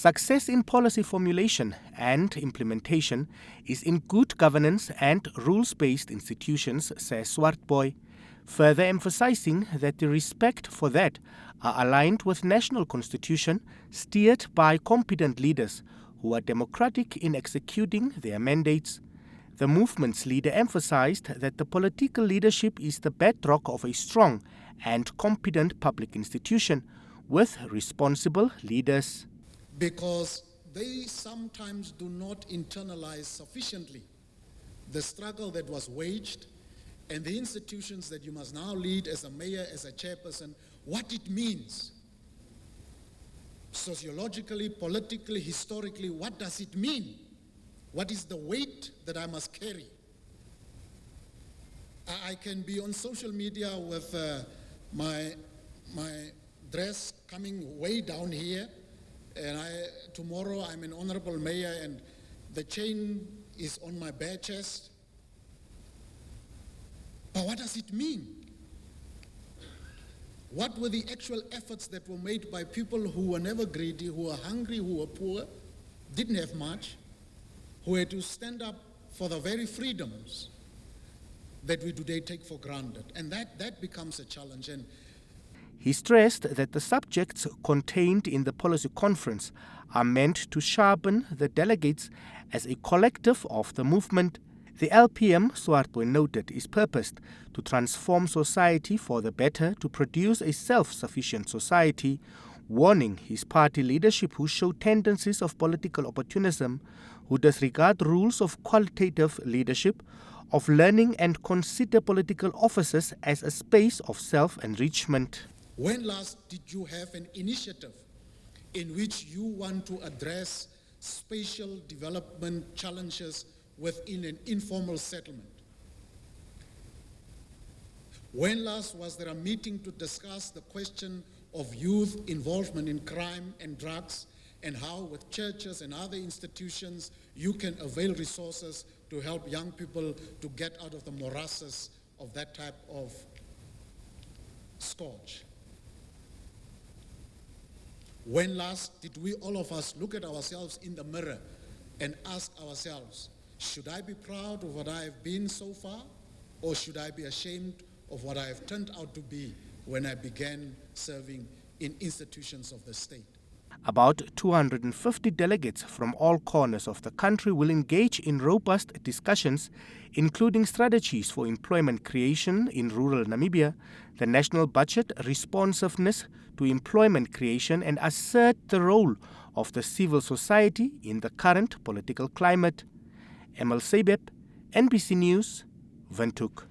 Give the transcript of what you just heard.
Success in policy formulation and implementation is in good governance and rules-based institutions, says Swartbooi, further emphasizing that the respect for that are aligned with national constitution steered by competent leaders who are democratic in executing their mandates. The movement's leader emphasized that the political leadership is the bedrock of a strong and competent public institution with responsible leaders. Because they sometimes do not internalize sufficiently the struggle that was waged and the institutions that you must now lead as a mayor, as a chairperson, what it means. Sociologically, politically, historically, what does it mean? What is the weight that I must carry? I can be on social media with my dress coming way down here, and tomorrow I'm an honorable mayor and the chain is on my bare chest. But what does it mean? What were the actual efforts that were made by people who were never greedy, who were hungry, who were poor, didn't have much, who had to stand up for the very freedoms that we today take for granted? And that becomes a challenge. And he stressed that the subjects contained in the policy conference are meant to sharpen the delegates as a collective of the movement. The LPM, Swartbooi noted, is purposed to transform society for the better to produce a self-sufficient society, warning his party leadership who show tendencies of political opportunism, who disregard rules of qualitative leadership, of learning and consider political offices as a space of self-enrichment. When last did you have an initiative in which you want to address spatial development challenges within an informal settlement? When last was there a meeting to discuss the question of youth involvement in crime and drugs, and how with churches and other institutions you can avail resources to help young people to get out of the morasses of that type of scourge? When last did we, all of us, look at ourselves in the mirror and ask ourselves, should I be proud of what I have been so far, or should I be ashamed of what I have turned out to be when I began serving in institutions of the state? About 250 delegates from all corners of the country will engage in robust discussions, including strategies for employment creation in rural Namibia, the national budget, responsiveness to employment creation, and assert the role of the civil society in the current political climate. Emil Sebep, NBC News, Windhoek.